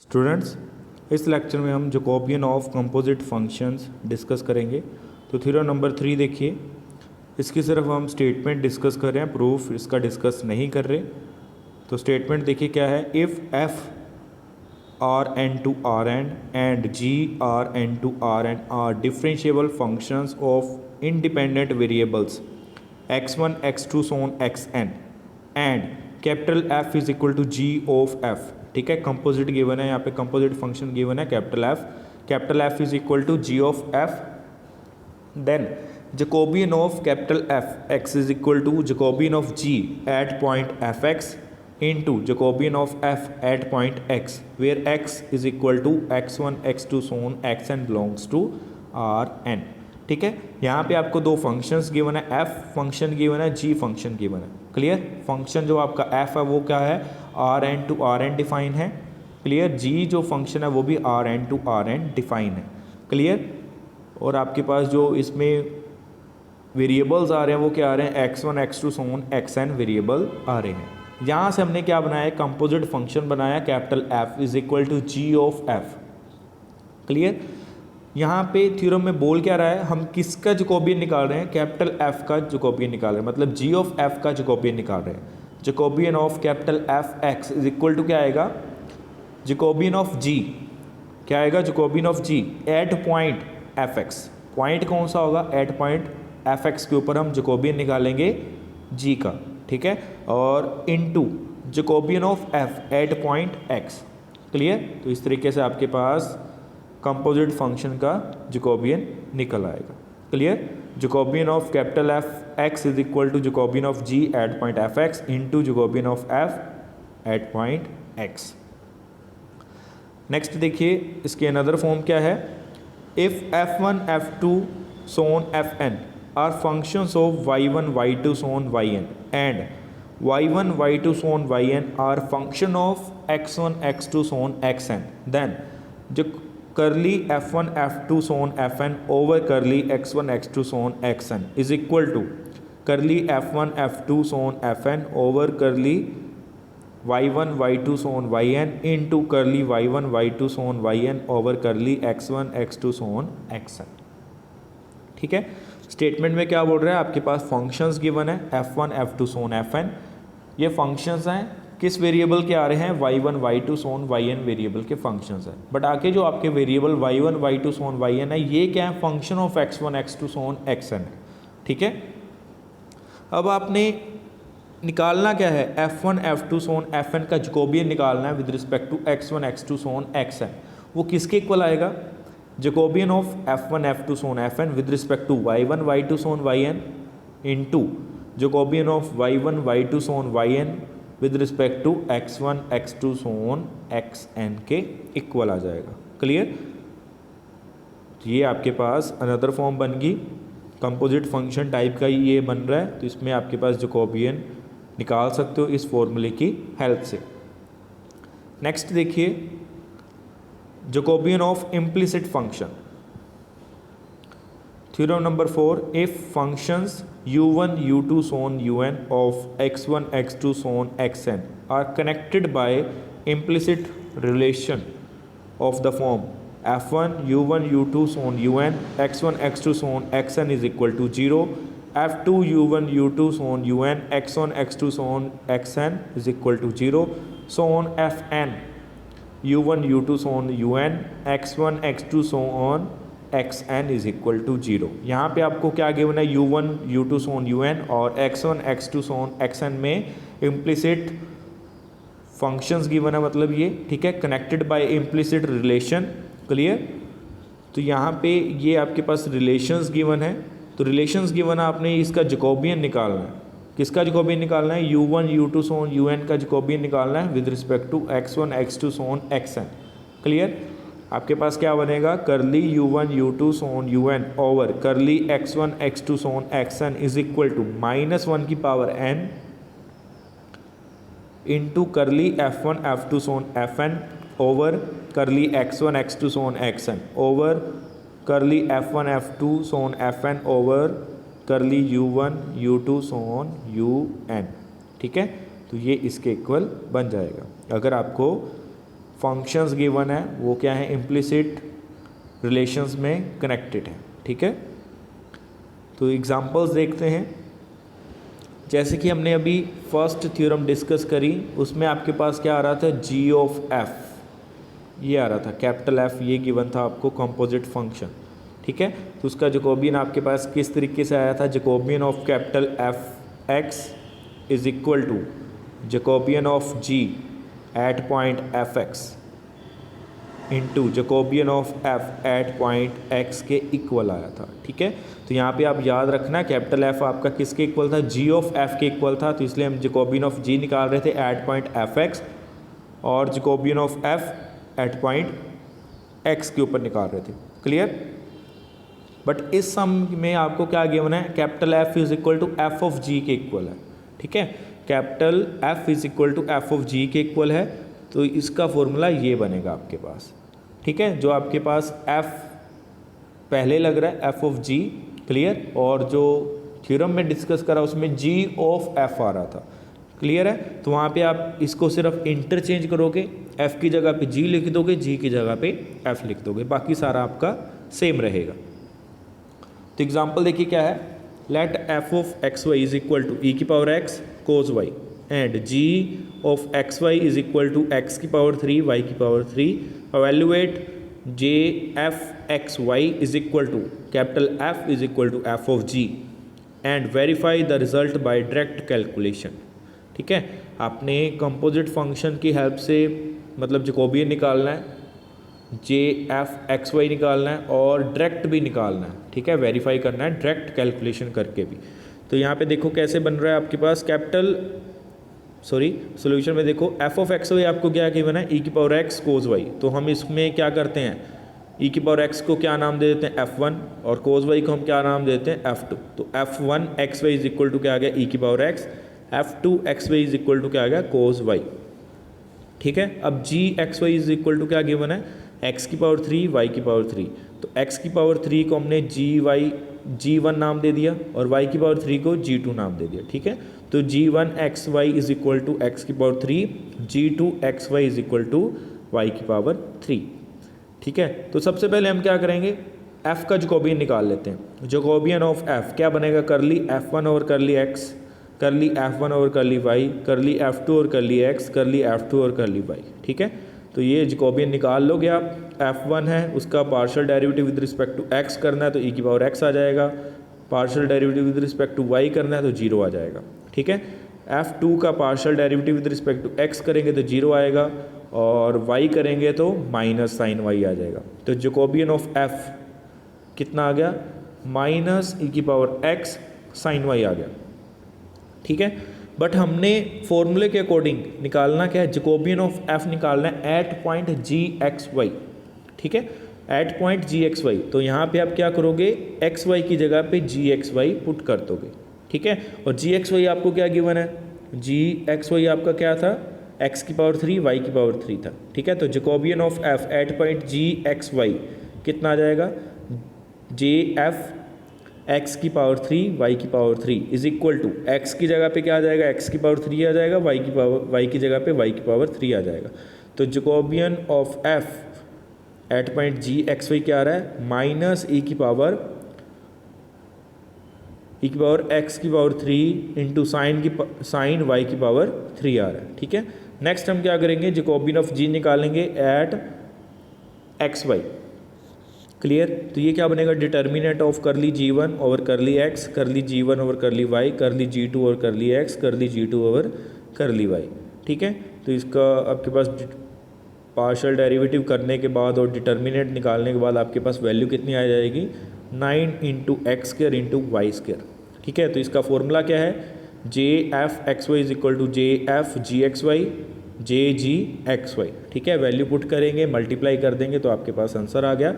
Students, इस lecture में हम Jacobian of composite functions discuss करेंगे। तो थ्योरम नंबर 3 देखिए, इसकी सिर्फ हम स्टेटमेंट डिस्कस कर रहे हैं, प्रूफ इसका डिस्कस नहीं कर रहे। तो स्टेटमेंट देखिए क्या है, if F R N to R N and G R N to R N are differentiable functions of independent variables x1 x2 so on xn and capital F is equal to G of F। ठीक है, composite given है, यहाँ पे composite function given है capital F is equal to G of F। Then Jacobian of capital F x is equal to Jacobian of G at point Fx into Jacobian of F at point x where x is equal to x1 x2 so on xn belongs to Rn। ठीक है, यहाँ पे आपको दो functions given है, f function given है, g function given है। Clear, function जो आपका f है वो क्या है, Rn टू Rn डिफाइन है। क्लियर, g जो फंक्शन है वो भी Rn टू Rn डिफाइन है। क्लियर, और आपके पास जो इसमें वेरिएबल्स आ रहे हैं वो क्या आ रहे हैं, x1 x2 so on xn variable आ रहे हैं। यहाँ से हमने क्या बनाया, कंपोजिट फंक्शन बनाया capital F is equal to G of F। Clear, यहाँ पे थ्योरम में बोल क्या रहा है, हम किसका जैकोबियन निकाल रहे हैं, कैपिटल F का जैकोबियन निकाल रहे हैं, मतलब जी ऑफ F का जैकोबियन निकाल रहे हैं। Jacobian of capital F x is equal to क्या आएगा, जैकोबियन ऑफ G क्या आएगा, Jacobian of G at point Fx। Point कौन सा होगा, एट पॉइंट Fx के ऊपर हम जैकोबियन निकालेंगे G का। ठीक है, और into Jacobian of F at point x। Clear, तो इस तरीके से आपके पास कंपोजिट फंक्शन का जैकोबियन निकल आएगा। Clear, Jacobian of capital F x is equal to Jacobian of G at point Fx into Jacobian of F at point x। Next देखिए, इसके अनदर फॉर्म क्या है, if f1 f2 so on fn are functions of y1 y2 so on yn and y1 y2 so on yn are function of x1 x2 so on xn, then जो curly f1 f2 so on fn over curly x1 x2 so on xn is equal to curly f1 f2 so on fn over करली y1 y2 so on yn into करली y1 y2 so on yn over curly x1 x2 so on xn। ठीक है, statement में क्या बोल रहा है, आपके पास फंक्शंस गिवन है f1 f2 सोन fn, ये फंक्शंस हैं किस वेरिएबल के आ रहे हैं, y1 y2 so on yn variable के फंक्शंस हैं। बट आके जो आपके variable y1 y2 so on yn है ये क्या है, function of x1 x2 so on xn है। ठीक है, अब आपने निकालना क्या है, f1 f2 सोन fn का जैकोबियन निकालना है with respect to x1 x2 so on xn। वो किसके इक्वल आएगा, Jacobian of f1 f2 so on fn with respect to y1 y2 so on yn into Jacobian of y1 y2 so on yn with respect to x1 x2 so on xn के equal आ जाएगा। Clear, ये आपके पास another form बन गई, composite function type का ही ये बन रहा है। तो इसमें आपके पास जैकोबियन निकाल सकते हो इस फॉर्मूले की हेल्प से। नेक्स्ट देखिए, Jacobian of implicit function, theorem number 4, if functions u1 u2 so on un of x1 x2 so on xn are connected by implicit relation of the form f1 u1 u2 so on un x1 x2 so on xn is equal to 0, f2 u1 u2 so on un x1 x2 so on xn is equal to 0, so on fn u1 u2 so on un x1 x2 so on xn is equal to 0। यहाँ पे आपको क्या given है, u1 u2 so on un और x1 x2 so on xn में implicit functions given है, मतलब ये। ठीक है, connected by implicit relation. Clear, तो यहाँ पे ये आपके पास रिलेशंस गिवन है, तो रिलेशंस गिवन है, आपने इसका जैकोबियन निकालना है। किसका जैकोबियन निकालना है, u1 u2 सोन un का जैकोबियन निकालना है with respect to x1 x2 so on xn। Clear, आपके पास क्या बनेगा, करली u1 u2 so on un over curly x1 x2 so on xn is equal to -1 की पावर n इंटू करली f1 f2 so on fn over curly x1 x2 so on xn over करली f1 f2 so on fn over करली u1 u2 so on un। ठीक है, तो ये इसके equal बन जाएगा। अगर आपको फंक्शंस गिवन है वो क्या है, इम्प्लिसिट रिलेशंस में कनेक्टेड है। ठीक है, तो एग्जांपल्स देखते हैं। जैसे कि हमने अभी फर्स्ट थ्योरम डिस्कस करी, उसमें आपके पास क्या आ रहा था, जी ऑफ एफ, ये आ रहा था कैपिटल एफ, ये गिवन था आपको कंपोजिट फंक्शन। ठीक है, तो उसका जैकोबियन आपके पास किस तरीके से आया था, Jacobian of capital F X is equal to Jacobian of G at point F X into Jacobian of F at point X के इक्वल आया था। ठीक है, तो यहाँ पे आप याद रखना कैपिटल एफ आपका किसके इक्वल था, जी ऑफ एफ के इक्वल था, तो इसलिए हम जैकोबियन ऑफ जी निकाल रहे थे एट पॉइंट एफ एक्स, और Jacobian of F at point X के ऊपर निकाल रहे थे। क्लियर, बट इस सम में आपको क्या गिवन है, capital F is equal to F of G के इक्वल है। ठीक है, capital F is equal to F of G के इक्वल है, तो इसका फॉर्मूला ये बनेगा आपके पास। ठीक है, जो आपके पास एफ पहले लग रहा है एफ ऑफ जी, क्लियर, और जो थ्योरम में डिस्कस करा उसमें जी ऑफ एफ आ रहा था। क्लियर है, तो वहाँ पे आप इसको सिर्फ इंटरचेंज करोगे, एफ की जगह पे जी लिख दोगे, जी की जगह पे एफ लिख दोगे, बाकी सारा आपका सेम रहेगा। तो एग्जाम्पल देखिए क्या है, let F of X Y is equal to E की power X cos Y and G of X Y is equal to X की पावर 3 वाई की power 3। evaluate J F X Y is equal to capital F is equal to F of G and verify the result by direct calculation. ठीक है, आपने composite function की help से मतलब Jacobian निकालना है, जे एफ एक्स वाई निकालना है और डायरेक्ट भी निकालना है। ठीक है, वेरीफाई करना है डायरेक्ट कैलकुलेशन करके भी। तो यहाँ पे देखो कैसे बन रहा है आपके पास सॉल्यूशन में देखो एफ ऑफ एक्स वाई आपको क्या गिवन है, ई की पावर एक्स कोस वाई, तो हम इसमें क्या करते हैं, ई की पावर एक्स को क्या नाम दे देते हैं f1 और कोस वाई को हम क्या नाम देते हैं f2। तो f1 X Y is equal to क्या आ गया, ई की power X, f2 X Y is equal to क्या आ गया, कोस वाई। ठीक है, अब G X Y is equal to क्या गिवन है, x की पावर 3 y की पावर 3, तो x की पावर 3 को हमने g1 नाम दे दिया और y की पावर 3 को g2 नाम दे दिया। ठीक है, तो g1 X Y is equal to X की power 3, g2 X Y is equal to Y की पावर 3। ठीक है, तो सबसे पहले हम क्या करेंगे, f का जैकोबियन निकाल लेते हैं। जैकोबियन ऑफ f क्या बनेगा, करली f1 और करली x, करली f1 और करली y, करली f2 और करली x, करली f2 और करली y। ठीक है, तो ये जैकोबियन निकाल लोगे आप। f1 है उसका partial derivative with respect to x करना है तो e की पावर x आ जाएगा, partial derivative with respect to y करना है तो 0 आ जाएगा। ठीक है, f2 का partial derivative with respect to x करेंगे तो 0 आएगा और y करेंगे तो माइनस साइन y आ जाएगा। तो जैकोबियन ऑफ f कितना आ गया, माइनस ई की पावर x साइन y आ गया। ठीक है, बट हमने फॉर्मूले के अकॉर्डिंग निकालना क्या है, जैकोबियन ऑफ f निकालना है eight point G X Y. ठीक है, eight point G X Y, तो यहाँ पे आप क्या करोगे, एक्स वाई की जगह पे जी एक्स वाई पुट कर दोगे। ठीक है, और जी एक्स वाई आपको क्या गिवन है, जी एक्स वाई आपका क्या था, एक्स की पावर 3 वाई की पावर 3 था। ठीक है, तो Jacobian of f at point G X Y कितना आ जाएगा, जे एफ एक्स की पावर 3 वाई की power 3 is equal to X की जगह पे क्या आ जाएगा, एक्स की पावर 3 आ जाएगा, वाई की जगह पे वाई की पावर 3 आ जाएगा। तो Jacobian of F at point G X Y क्या आ रहा है, माइनस ई की पावर एक्स की पावर 3 इंटू साइन वाई की पावर 3 आ रहा है। ठीक है, नेक्स्ट हम क्या करेंगे, जैकोबियन ऑफ जी निकालेंगे एट एक्स वाई। क्लियर, तो ये क्या बनेगा, डिटर्मिनेंट ऑफ करली g1 ओवर करली x, करली g1 ओवर करली y, करली g2 ओवर करली x, करली g2 ओवर करली y। ठीक है, तो इसका आपके पास पार्शियल डेरिवेटिव करने के बाद और डिटर्मिनेंट निकालने के बाद आपके पास वैल्यू कितनी आ जाएगी, 9 into X square into Y square. ठीक है, तो इसका फॉर्मूला क्या है, J F X Y is equal to J F G X Y J G X Y. ठीक है, वैल्यू पुट करेंगे, मल्टीप्लाई कर देंगे तो आपके पास आंसर आ गया,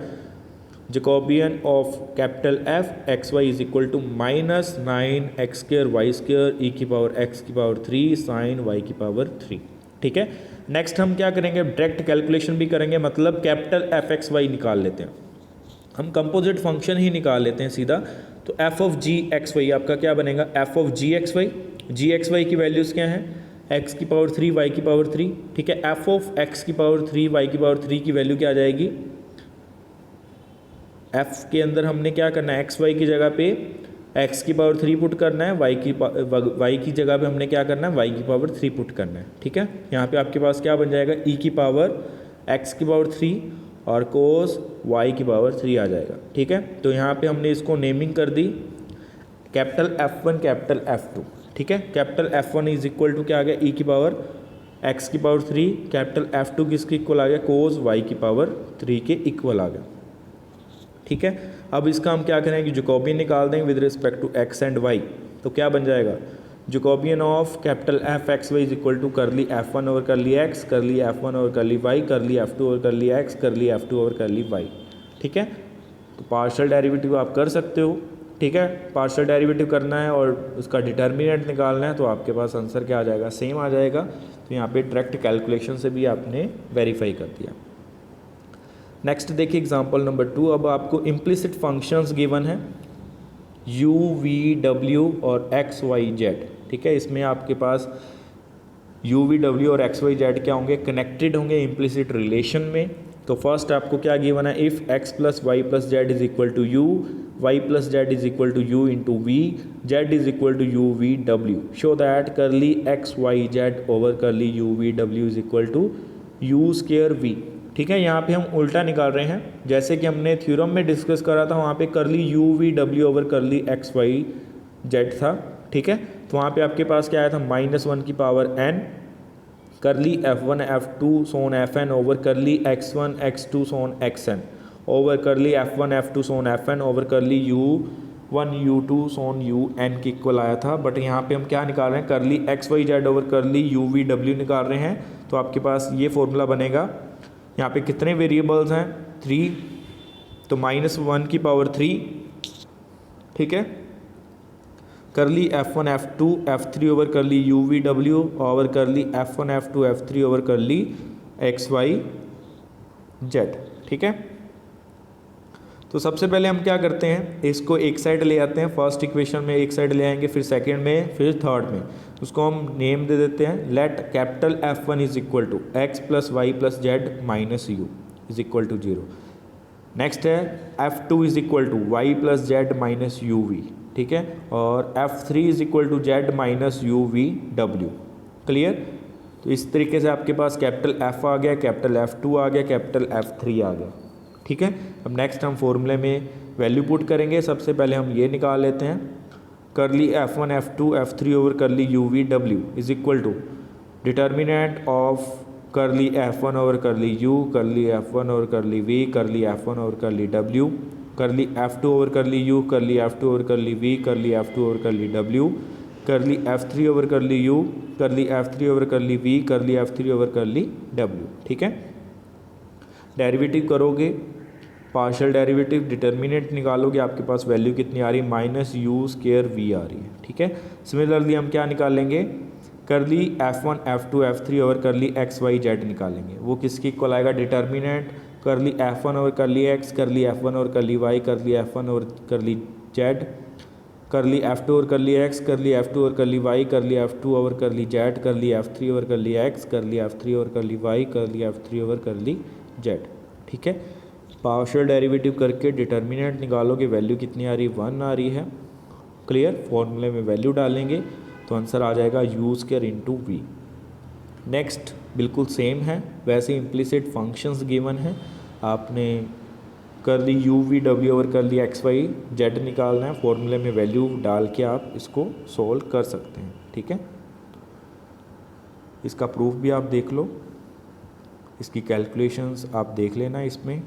Jacobian of capital F X Y is equal to minus 9 X square Y square E की पावर एक्स की पावर 3 साइन वाई की पावर 3। ठीक है, नेक्स्ट हम क्या करेंगे, डायरेक्ट कैलकुलेशन भी करेंगे, मतलब कैपिटल एफ एक्स वाई निकाल लेते हैं, हम कंपोजिट फंक्शन ही निकाल लेते हैं सीधा। तो F of G X Y आपका क्या बनेगा, F of G X Y की वैल्यूज़ क्या हैं, एक्स की पावर 3 वाई की पावर 3, ठीक है। एफ ऑफ एक्स की पावर 3 वाई की पावर 3 की वैल्यू क्या आ जाएगी, एफ के अंदर हमने क्या करना है, एक्स वाई की जगह पे एक्स की पावर 3 पुट करना है, वाई की जगह पे हमने क्या करना है, वाई की पावर 3 पुट करना है, ठीक है। यहाँ पे आपके पास क्या बन जाएगा, ई की पावर एक्स की पावर 3 और कोस वाई की पावर 3 आ जाएगा, ठीक है। तो यहाँ पे हमने इसको नेमिंग कर दी कैपिटल F1 कैपिटल F2, ठीक है। Capital F1 is equal to क्या आ गया, ई की पावर एक्स की पावर 3, कैपिटल F2 किसके इक्वल आ गया, कोस वाई की पावर 3 के इक्वल आ गया, ठीक है। अब इसका हम क्या करेंगे, जैकोबियन निकाल देंगे with respect to X and Y. तो क्या बन जाएगा, Jacobian of capital F X Y is equal to curly F1 over curly x, करली F1 ओवर करली वाई, करली F2 ओवर करली एक्स, करली F2 ओवर करली वाई, ठीक है। तो पार्शियल डेरिवेटिव आप कर सकते हो, ठीक है। पार्शियल डेरिवेटिव करना है और उसका डिटर्मिनेंट निकालना है, तो आपके पास आंसर क्या आ जाएगा, सेम आ जाएगा। तो यहाँ पे डायरेक्ट कैलकुलेशन से भी आपने वेरीफाई कर दिया। नेक्स्ट देखिए एग्जांपल नंबर 2। अब आपको इम्प्लिसिट फंक्शंस गिवन है u v w और x y z, ठीक है। इसमें आपके पास u v w और x y z क्या होंगे, कनेक्टेड होंगे इम्प्लिसिट रिलेशन में। तो फर्स्ट आपको क्या गिवन है, if x plus Y plus Z is equal to U, Y plus Z is equal to U into V, Z is equal to U V W, show that curly X Y Z over curly U V W is equal to U square V, ठीक है। यहाँ पे हम उल्टा निकाल रहे हैं, जैसे कि हमने थ्योरम में डिस्कस करा था, वहाँ पे curly U V W over curly X Y Z था, ठीक है। तो वहाँ पे आपके पास क्या आया था, -1 की पावर n करली f1 f2 so on fn over curly x1 x2 so on xn over करली f1 f2 so on fn over करली u1 u2 सोन un के इक्वल आया था। बट यहाँ पे हम क्या निकाल रहे हैं, curly X Y Z over curly u v w निकाल रहे हैं। तो आपके पास ये फॉर्मूला बनेगा, यहाँ पे कितने वेरिएबल्स हैं, 3, तो -1 की पावर 3, ठीक है। करली f1 f2 f3 over curly u v w over करली f1 f2 f3 ओवर करली x y z, ठीक है। तो सबसे पहले हम क्या करते हैं, इसको एक साइड ले आते हैं, फर्स्ट इक्वेशन में एक साइड ले आएंगे, फिर सेकंड में, फिर थर्ड में। उसको हम नेम दे देते हैं, let capital F1 is equal to X plus Y plus Z minus U is equal to 0। Next है F2 is equal to Y plus Z minus U V, ठीक है। और F3 is equal to Z minus U V W, clear. तो इस तरीके से आपके पास capital F आ गया, कैपिटल F2 आ गया, कैपिटल F3 आ गया, ठीक है। अब नेक्स्ट हम फॉर्मूले में वैल्यू पुट करेंगे। सबसे पहले हम ये निकाल लेते हैं, करली F1 F2 F3 over curly U V W is equal to determinant of curly F1 over curly you, करली F1 ओवर करली वी, करली F1 ओवर करली डब्ल्यू, करली F2 ओवर करली यू, करली F2 ओवर करली वी, करली F2 over करली W, करली F3 ओवर करली यू, करली F3 ओवर करली वी, करली F3 ओवर करली डब्ल्यू, ठीक है। डेरिवेटिव करोगे, पार्शियल डेरिवेटिव डिटर्मिनेंट निकालोगे, आपके पास वैल्यू कितनी आ रही है, माइनस यू स्केयर वी आ रही है, ठीक है। सिमिलरली हम क्या निकालेंगे, करली F1 F2 F3 over curly X Y Z निकालेंगे। वो किसके इक्वल आएगा, डिटर्मिनेंट करली F1 ओवर करली एक्स, करली F1 ओवर करली वाई, करली F1 ओवर करली जेड, करली F2 ओवर करली एक्स, करली F2 ओवर करली वाई, करली F2 ओवर करली जेड, करली F3 ओवर करली एक्स, करली F3 ओवर करली वाई, करली F3 ओवर करली जेड, ठीक है। पार्शियल डेरिवेटिव करके डिटर्मिनेंट निकालोगे, वैल्यू कितनी आ रही है, 1 आ रही है, क्लियर। फॉर्मूले में वैल्यू डालेंगे तो आंसर आ जाएगा U square into V. Next बिल्कुल सेम है, वैसे इम्प्लिसिट फंक्शंस गिवन है, आपने curly U V W over curly x Y Z निकालना है, फॉर्मूले में वैल्यू डाल के आप इसको सोल्व कर सकते हैं, ठीक है। इसका प्रूफ भी आप देख लो, इसकी कैलकुलेशंस आप देख लेना इसमें।